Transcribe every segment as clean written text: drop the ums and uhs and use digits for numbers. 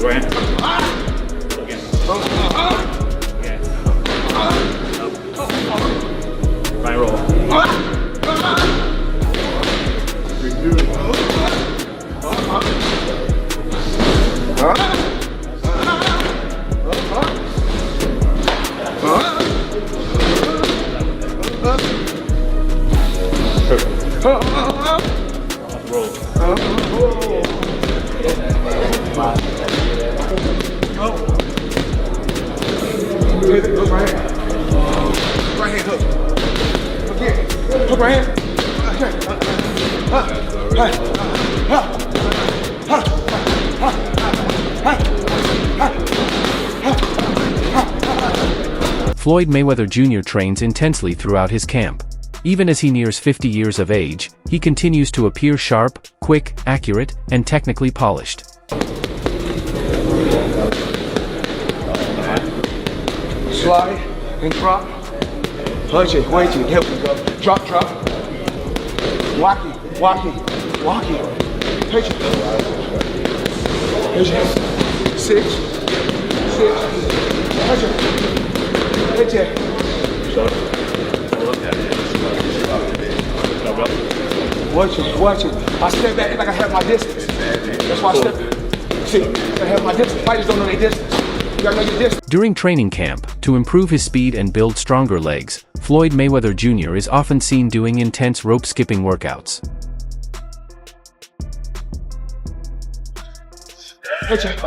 right hand. Again. Again. Right roll. Right hand hook. Again. Hook right hand. Floyd Mayweather Jr. trains intensely throughout his camp. Even as he nears 50 years of age, he continues to appear sharp, quick, accurate, and technically polished. Slide and drop. Punch it, wait till here we go. Drop. Walkie. Pitch it. Six. Punch it. Pitch it. Watch it. I step back like I have my distance. That's why I step back. See, I have my distance. Fighters don't know their distance. You gotta know your distance. During training camp, to improve his speed and build stronger legs, Floyd Mayweather Jr. is often seen doing intense rope skipping workouts. Pitch it.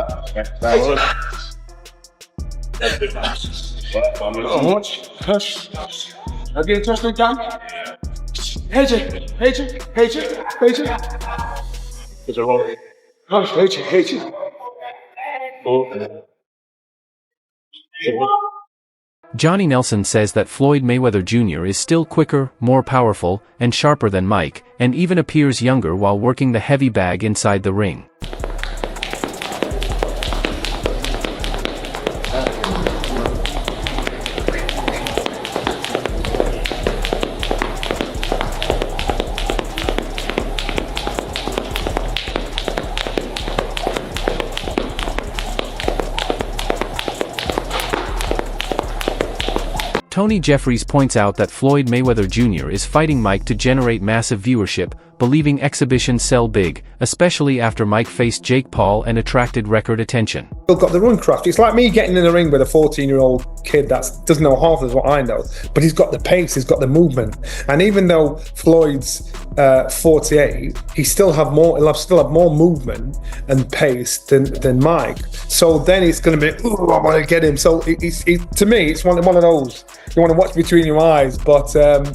Hush. Again, touch me down. Hedge it. Hush, hedge it. Johnny Nelson says that Floyd Mayweather Jr. is still quicker, more powerful, and sharper than Mike, and even appears younger while working the heavy bag inside the ring. Tony Jeffries points out that Floyd Mayweather Jr. is fighting Mike to generate massive viewership, believing exhibitions sell big, especially after Mike faced Jake Paul and attracted record attention. He's got the run craft. It's like me getting in the ring with a 14-year-old kid that doesn't know half of what I know, but he's got the pace, he's got the movement. And even though Floyd's 48, he'll still have more movement and pace than Mike. So then it's going to be, ooh, I want to get him. So to me, it's one of those you want to watch between your eyes. But when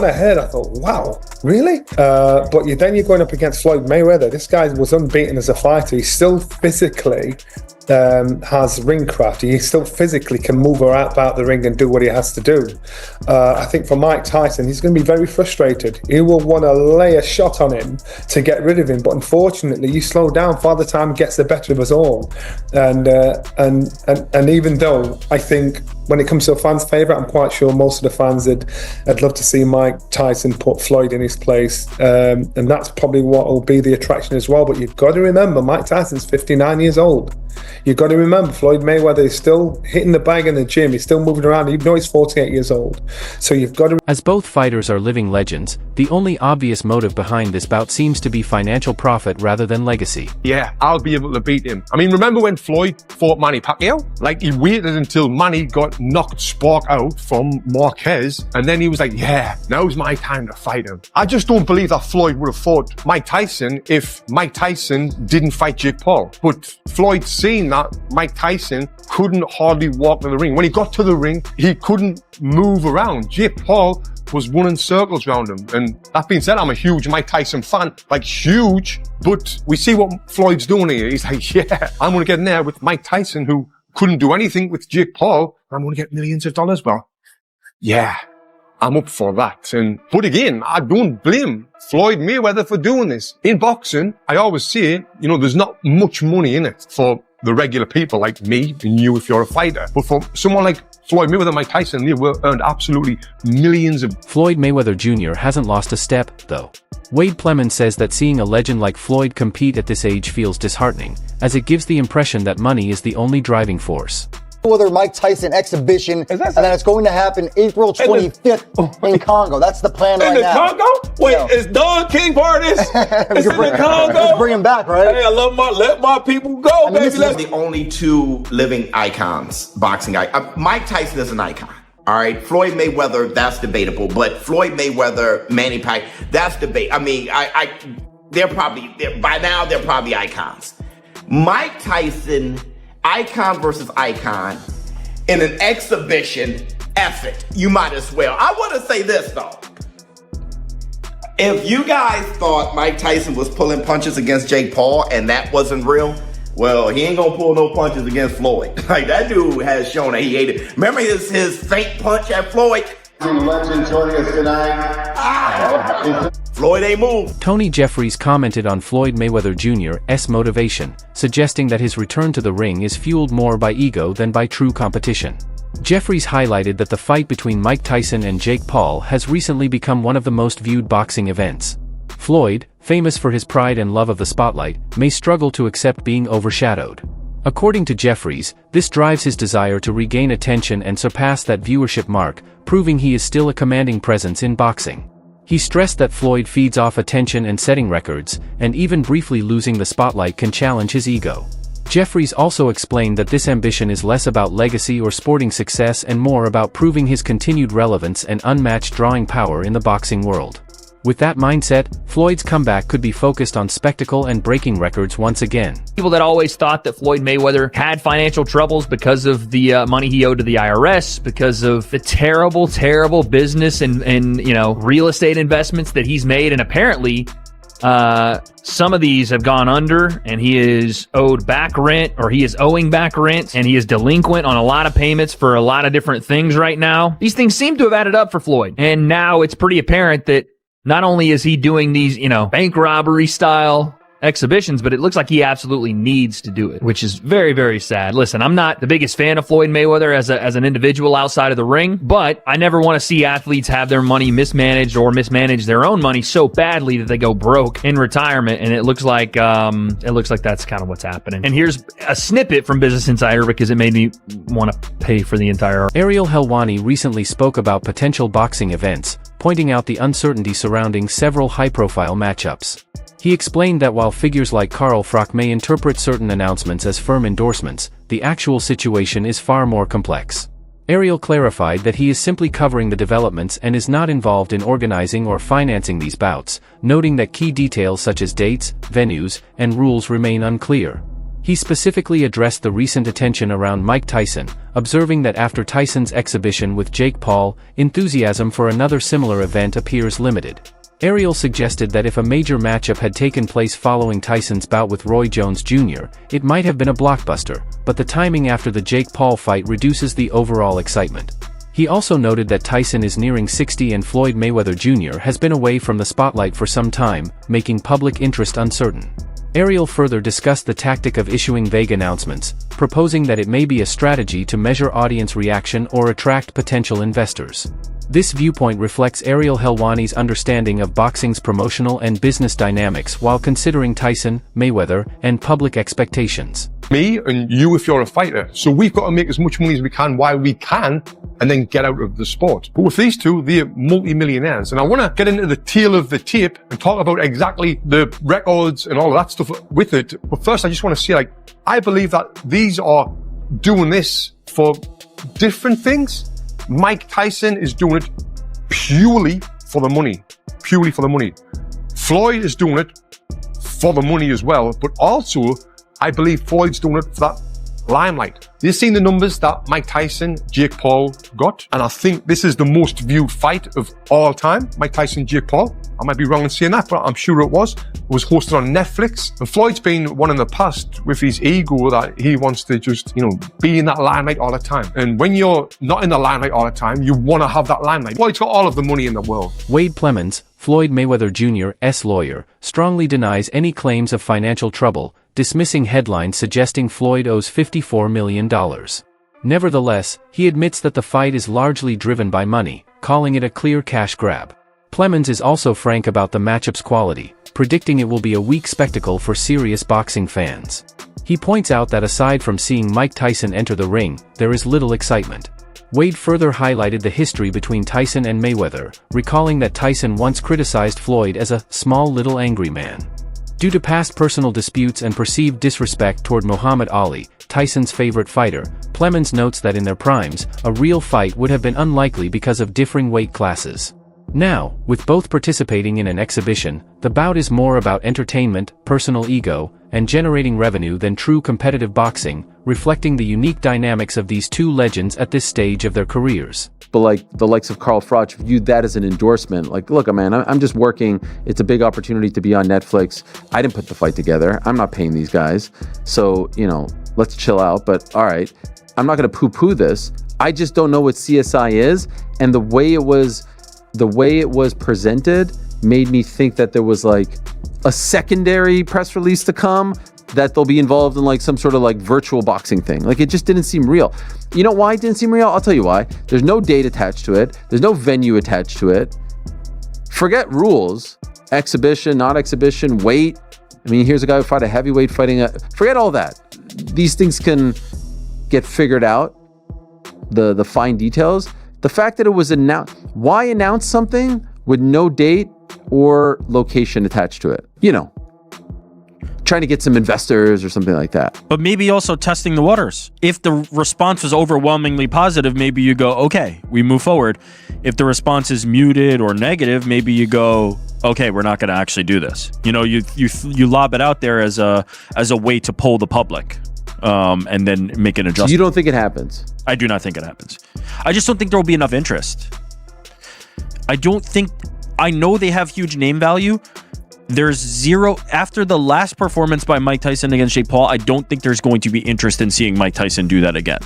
I heard, I thought, wow, really? But then you're going up against Floyd Mayweather. This guy was unbeaten as a fighter. He still physically has ring craft. He still physically can move about the ring and do what he has to do. I think for Mike Tyson, he's going to be very frustrated. He will want to lay a shot on him to get rid of him, but unfortunately, you slow down. Father Time gets the better of us all. And even though I think when it comes to a fan's favourite, I'm quite sure most of the fans would love to see Mike Tyson put Floyd in his place, and that's probably what will be the attraction as well. But you've got to remember, Mike Tyson's 59 years old. You've got to remember, Floyd Mayweather is still hitting the bag in the gym. He's still moving around, even though he's 48 years old. So you've got to... As both fighters are living legends, the only obvious motive behind this bout seems to be financial profit rather than legacy. Yeah, I'll be able to beat him. I mean, remember when Floyd fought Manny Pacquiao? Like, he waited until Manny got knocked spark out from Marquez, and then he was like, yeah, now's my time to fight him. I just don't believe that Floyd would have fought Mike Tyson if Mike Tyson didn't fight Jake Paul. But Floyd seen that Mike Tyson couldn't hardly walk to the ring. When he got to the ring, he couldn't move around. Jake Paul was running circles around him. And that being said, I'm a huge Mike Tyson fan, like huge, but we see what Floyd's doing here. He's like, yeah, I'm going to get in there with Mike Tyson, who couldn't do anything with Jake Paul. I'm going to get millions of dollars. Well, yeah, I'm up for that. But again, I don't blame Floyd Mayweather for doing this. In boxing, I always say, there's not much money in it for the regular people like me and you if you're a fighter. But for someone like Floyd Mayweather, Mike Tyson, they earned absolutely millions of... Floyd Mayweather Jr. hasn't lost a step, though. Wade Plemons says that seeing a legend like Floyd compete at this age feels disheartening, as it gives the impression that money is the only driving force. Mayweather Mike Tyson exhibition, and then it's going to happen April 25th in Congo. That's the plan right now. In the Congo? Wait, is Don King part of this? It's in the Congo? Let's bring him back, right? Hey, let my people go, baby. This is the only two living icons, boxing guy. Mike Tyson is an icon. All right, Floyd Mayweather, that's debatable, but Floyd Mayweather, Manny Pacquiao, that's debate. I mean, by now they're probably icons. Mike Tyson, icon versus icon, in an exhibition effort, you might as well. I want to say this though. If you guys thought Mike Tyson was pulling punches against Jake Paul and that wasn't real, well, he ain't gonna pull no punches against Floyd. Like, that dude has shown that he hated. Remember his fake punch at Floyd? Legend joining us tonight. Floyd ain't moved. Tony Jeffries commented on Floyd Mayweather Jr.'s motivation, suggesting that his return to the ring is fueled more by ego than by true competition. Jeffries highlighted that the fight between Mike Tyson and Jake Paul has recently become one of the most viewed boxing events. Floyd, famous for his pride and love of the spotlight, may struggle to accept being overshadowed. According to Jeffries, this drives his desire to regain attention and surpass that viewership mark, proving he is still a commanding presence in boxing. He stressed that Floyd feeds off attention and setting records, and even briefly losing the spotlight can challenge his ego. Jeffries also explained that this ambition is less about legacy or sporting success and more about proving his continued relevance and unmatched drawing power in the boxing world. With that mindset, Floyd's comeback could be focused on spectacle and breaking records once again. People that always thought that Floyd Mayweather had financial troubles because of the money he owed to the IRS, because of the terrible, terrible business and real estate investments that he's made, and apparently some of these have gone under, and he is owed back rent, or he is owing back rent, and he is delinquent on a lot of payments for a lot of different things right now. These things seem to have added up for Floyd, and now it's pretty apparent that not only is he doing these, bank robbery style exhibitions, but it looks like he absolutely needs to do it, which is very, very sad. Listen, I'm not the biggest fan of Floyd Mayweather as an individual outside of the ring, but I never want to see athletes have their money mismanaged or mismanage their own money so badly that they go broke in retirement. And it looks like that's kind of what's happening. And here's a snippet from Business Insider because it made me want to pay for the entire. Ariel Helwani recently spoke about potential boxing events, pointing out the uncertainty surrounding several high-profile matchups. He explained that while figures like Carl Froch may interpret certain announcements as firm endorsements, the actual situation is far more complex. Ariel clarified that he is simply covering the developments and is not involved in organizing or financing these bouts, noting that key details such as dates, venues, and rules remain unclear. He specifically addressed the recent attention around Mike Tyson, observing that after Tyson's exhibition with Jake Paul, enthusiasm for another similar event appears limited. Ariel suggested that if a major matchup had taken place following Tyson's bout with Roy Jones Jr., it might have been a blockbuster, but the timing after the Jake Paul fight reduces the overall excitement. He also noted that Tyson is nearing 60 and Floyd Mayweather Jr. has been away from the spotlight for some time, making public interest uncertain. Ariel further discussed the tactic of issuing vague announcements, proposing that it may be a strategy to measure audience reaction or attract potential investors. This viewpoint reflects Ariel Helwani's understanding of boxing's promotional and business dynamics while considering Tyson, Mayweather, and public expectations. Me and you if you're a fighter. So we've got to make as much money as we can while we can and then get out of the sport. But with these two, they're multi-millionaires. And I want to get into the tail of the tape and talk about exactly the records and all of that stuff with it. But first, I just want to say, I believe that these are doing this for different things. Mike Tyson is doing it purely for the money. Purely for the money. Floyd is doing it for the money as well, but also I believe Floyd's doing it for that limelight. You've seen the numbers that Mike Tyson, Jake Paul got, and I think this is the most viewed fight of all time, Mike Tyson, Jake Paul. I might be wrong in saying that, but I'm sure it was. It was hosted on Netflix. And Floyd's been one in the past with his ego that he wants to just, be in that limelight all the time. And when you're not in the limelight all the time, you want to have that limelight. Floyd's got all of the money in the world. Wade Plemons, Floyd Mayweather Jr.'s lawyer, strongly denies any claims of financial trouble, dismissing headlines suggesting Floyd owes $54 million. Nevertheless, he admits that the fight is largely driven by money, calling it a clear cash grab. Plemons is also frank about the matchup's quality, predicting it will be a weak spectacle for serious boxing fans. He points out that aside from seeing Mike Tyson enter the ring, there is little excitement. Wade further highlighted the history between Tyson and Mayweather, recalling that Tyson once criticized Floyd as a small little angry man. Due to past personal disputes and perceived disrespect toward Muhammad Ali, Tyson's favorite fighter, Plemons notes that in their primes, a real fight would have been unlikely because of differing weight classes. Now, with both participating in an exhibition, the bout is more about entertainment, personal ego, and generating revenue than true competitive boxing, reflecting the unique dynamics of these two legends at this stage of their careers. But like the likes of Carl Froch viewed that as an endorsement. Like, look, man, I'm just working. It's a big opportunity to be on Netflix. I didn't put the fight together. I'm not paying these guys. So, let's chill out. But all right, I'm not going to poo-poo this. I just don't know what CSI is. And the way it was presented made me think that there was like a secondary press release to come, that they'll be involved in like some sort of like virtual boxing thing. Like, it just didn't seem real. You know why it didn't seem real? I'll tell you why. There's no date attached to it. There's no venue attached to it. Forget rules, exhibition, not exhibition, weight. I mean, here's a guy who fought a heavyweight fighting forget all that. These things can get figured out, the fine details. The fact that it was announced, why announce something with no date or location attached to it? Trying to get some investors or something like that. But maybe also testing the waters. If the response was overwhelmingly positive, maybe you go, okay, we move forward. If the response is muted or negative, maybe you go, okay, we're not going to actually do this. You lob it out there as a way to poll the public, and then make an adjustment. You don't think it happens? I do not think it happens. I just don't think there will be enough interest. I know they have huge name value. There's zero after the last performance by Mike Tyson against Jake Paul. I don't think there's going to be interest in seeing Mike Tyson do that again.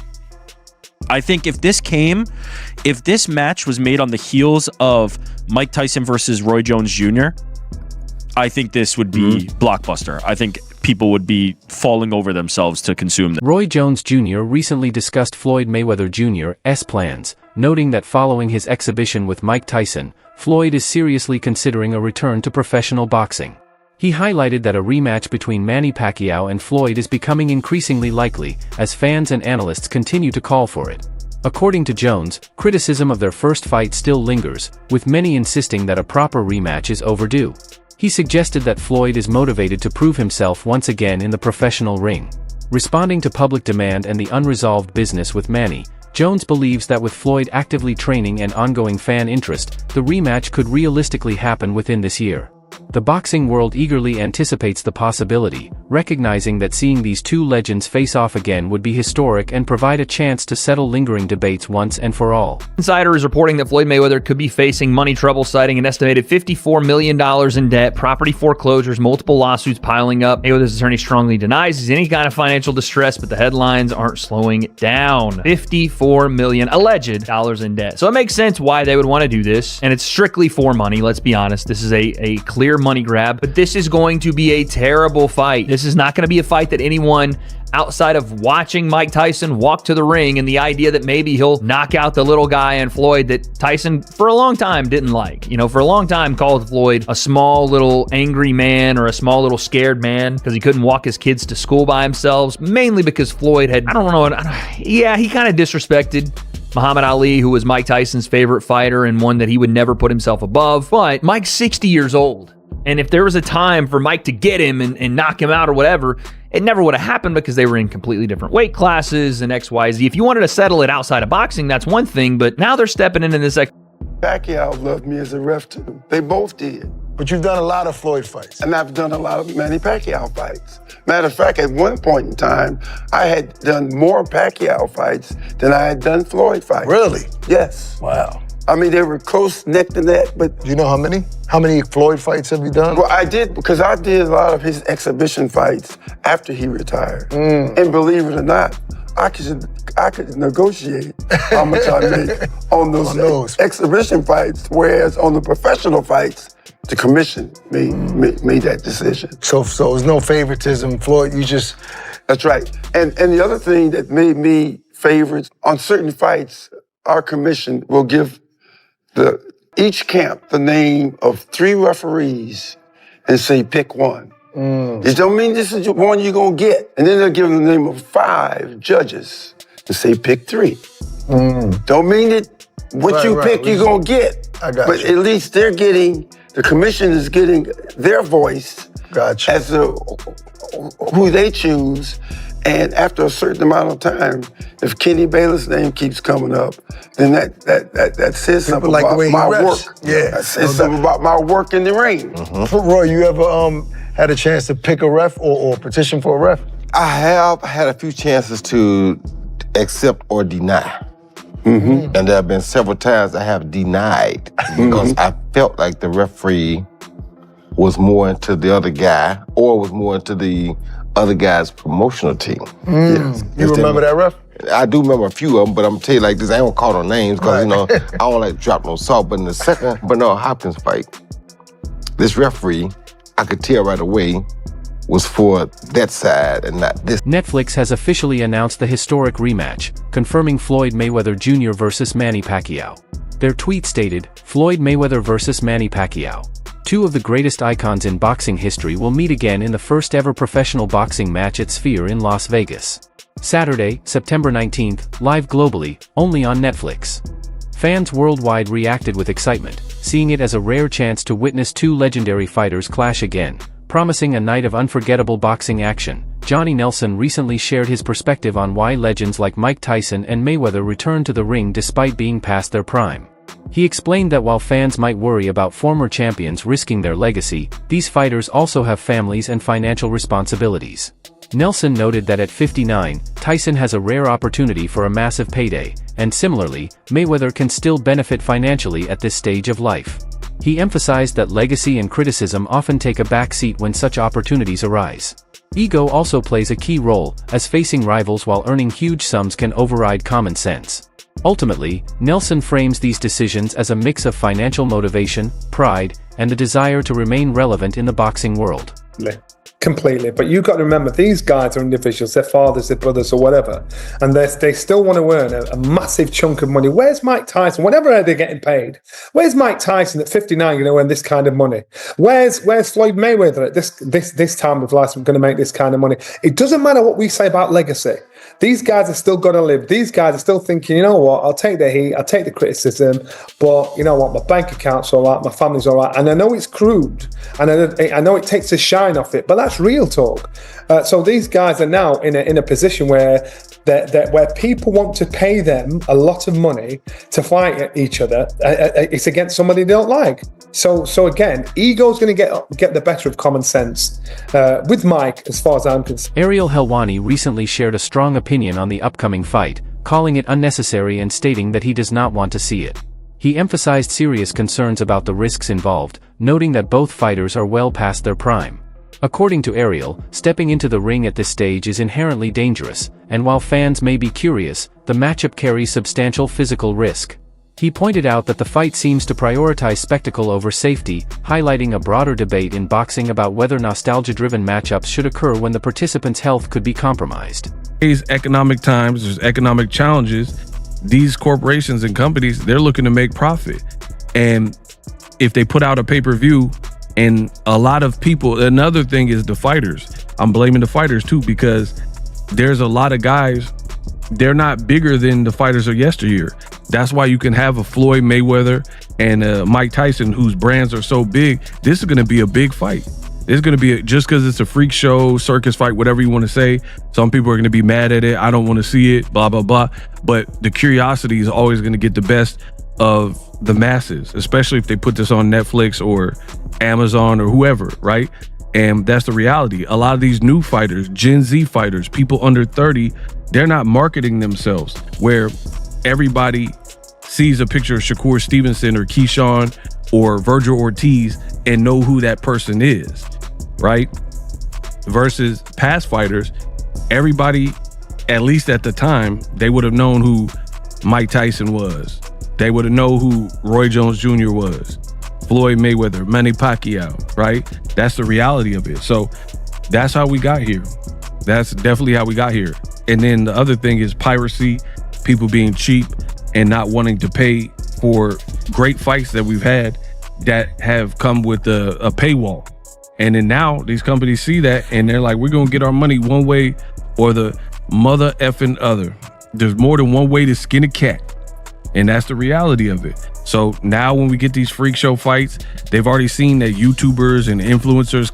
I think if this match was made on the heels of Mike Tyson versus Roy Jones Jr., I think this would be blockbuster. I think people would be falling over themselves to consume this. Roy Jones Jr. recently discussed Floyd Mayweather Jr.'s plans, noting that following his exhibition with Mike Tyson, Floyd is seriously considering a return to professional boxing. He highlighted that a rematch between Manny Pacquiao and Floyd is becoming increasingly likely, as fans and analysts continue to call for it. According to Jones, criticism of their first fight still lingers, with many insisting that a proper rematch is overdue. He suggested that Floyd is motivated to prove himself once again in the professional ring. Responding to public demand and the unresolved business with Manny, Jones believes that with Floyd actively training and ongoing fan interest, the rematch could realistically happen within this year. The boxing world eagerly anticipates the possibility, recognizing that seeing these two legends face off again would be historic and provide a chance to settle lingering debates once and for all. Insider is reporting that Floyd Mayweather could be facing money trouble, citing an estimated $54 million in debt, property foreclosures, multiple lawsuits piling up. Mayweather's attorney strongly denies he's in any kind of financial distress, but the headlines aren't slowing down. $54 million alleged dollars in debt. So it makes sense why they would want to do this, and it's strictly for money. Let's be honest. This is a clear money grab, but this is going to be a terrible fight. This is not going to be a fight that anyone outside of watching Mike Tyson walk to the ring and the idea that maybe he'll knock out the little guy and Floyd that Tyson for a long time didn't like. For a long time called Floyd a small little angry man or a small little scared man because he couldn't walk his kids to school by himself, mainly because Floyd had, he kind of disrespected Muhammad Ali, who was Mike Tyson's favorite fighter and one that he would never put himself above. But Mike's 60 years old. And if there was a time for Mike to get him and knock him out or whatever, it never would have happened because they were in completely different weight classes and X, Y, Z. If you wanted to settle it outside of boxing, that's one thing. But now they're stepping into this. Pacquiao loved me as a ref, too. They both did. But you've done a lot of Floyd fights. And I've done a lot of Manny Pacquiao fights. Matter of fact, at one point in time, I had done more Pacquiao fights than I had done Floyd fights. Really? Yes. Wow. I mean, they were close neck to neck, but... Do you know how many? How many Floyd fights have you done? Well, I did, because I did a lot of his exhibition fights after he retired. And believe it or not, I could negotiate how much I make on those exhibition fights, whereas on the professional fights, the commission made that decision. So there's no favoritism, Floyd. You just. That's right. And the other thing that made me favorites on certain fights, our commission will give each camp the name of 3 referees and say pick one. It don't mean this is the one you're gonna get. And then they'll give them the name of 5 judges and say pick 3. Don't mean that what you pick you're gonna get. I got but you. at least the commission is getting their voice as to who they choose. And after a certain amount of time, if Kenny Bayless' name keeps coming up, then that says something like about the way my he work. reps. Yeah. That says something about my work in the ring. Roy, you ever had a chance to pick a ref or petition for a ref? I have had a few chances to accept or deny. And there have been several times I have denied because I felt like the referee was more into the other guy or was more into the other guy's promotional team. You remember that ref? I do remember a few of them, but I'm tell you like this, I don't call no names because, you know, I don't like to drop no salt. But in the second Bernard Hopkins fight, this referee, I could tell right away, was for that side and not this. Netflix has officially announced the historic rematch, confirming Floyd Mayweather Jr. versus Manny Pacquiao. Their tweet stated, Floyd Mayweather versus Manny Pacquiao. 2 of the greatest icons in boxing history will meet again in the first ever professional boxing match at Sphere in Las Vegas. Saturday, September 19th, live globally, only on Netflix. Fans worldwide reacted with excitement, seeing it as a rare chance to witness 2 legendary fighters clash again, promising a night of unforgettable boxing action. Johnny Nelson recently shared his perspective on why legends like Mike Tyson and Mayweather return to the ring despite being past their prime. He explained that while fans might worry about former champions risking their legacy, these fighters also have families and financial responsibilities. Nelson noted that at 59, Tyson has a rare opportunity for a massive payday, and similarly, Mayweather can still benefit financially at this stage of life. He emphasized that legacy and criticism often take a backseat when such opportunities arise. Ego also plays a key role, as facing rivals while earning huge sums can override common sense. Ultimately, Nelson frames these decisions as a mix of financial motivation, pride, and the desire to remain relevant in the boxing world. Completely, but you've got to remember, these guys are individuals, their fathers, their brothers, or whatever, and they still want to earn a massive chunk of money. Where's Mike Tyson? Whatever they're getting paid, where's Mike Tyson at 59 going to earn this kind of money? Where's Floyd Mayweather at this time of life going to make this kind of money? It doesn't matter what we say about legacy. These guys are still going to live. These guys are still thinking, you know what, I'll take the heat, I'll take the criticism, but you know what, my bank account's all right, my family's all right. And I know it's crude, and I know it takes the shine off it, but that's real talk. So these guys are now in a position where people want to pay them a lot of money to fight each other. It's against somebody they don't like. So again, ego's going to get the better of common sense with Mike, as far as I'm concerned. Ariel Helwani recently shared a strong opinion on the upcoming fight, calling it unnecessary and stating that he does not want to see it. He emphasized serious concerns about the risks involved, noting that both fighters are well past their prime. According to Ariel, stepping into the ring at this stage is inherently dangerous, and while fans may be curious, the matchup carries substantial physical risk. He pointed out that the fight seems to prioritize spectacle over safety, highlighting a broader debate in boxing about whether nostalgia-driven matchups should occur when the participant's health could be compromised. These economic times, there's economic challenges. These corporations and companies, they're looking to make profit. And if they put out a pay-per-view, and a lot of people, another thing is the fighters. I'm blaming the fighters too, because there's a lot of guys, they're not bigger than the fighters of yesteryear. That's why you can have a Floyd Mayweather and Mike Tyson, whose brands are so big. This is going to be a big fight. It's going to be, just because it's a freak show, circus fight, whatever you want to say. Some people are going to be mad at it. I don't want to see it, blah, blah, blah. But the curiosity is always going to get the best of the masses, especially if they put this on Netflix or Amazon or whoever, right? And that's the reality. A lot of these new fighters, Gen Z fighters, people under 30, they're not marketing themselves, where everybody sees a picture of Shakur Stevenson or Keyshawn or Virgil Ortiz and know who that person is, right? Versus past fighters, everybody, at least at the time, they would have known who Mike Tyson was. They would have known who Roy Jones Jr. was, Floyd Mayweather, Manny Pacquiao, right? That's the reality of it. So that's how we got here. That's definitely how we got here. And then the other thing is piracy, people being cheap and not wanting to pay for great fights that we've had that have come with a paywall. And then now these companies see that and they're like, we're going to get our money one way or the mother effing other. There's more than one way to skin a cat. And that's the reality of it. So now when we get these freak show fights, they've already seen that YouTubers and influencers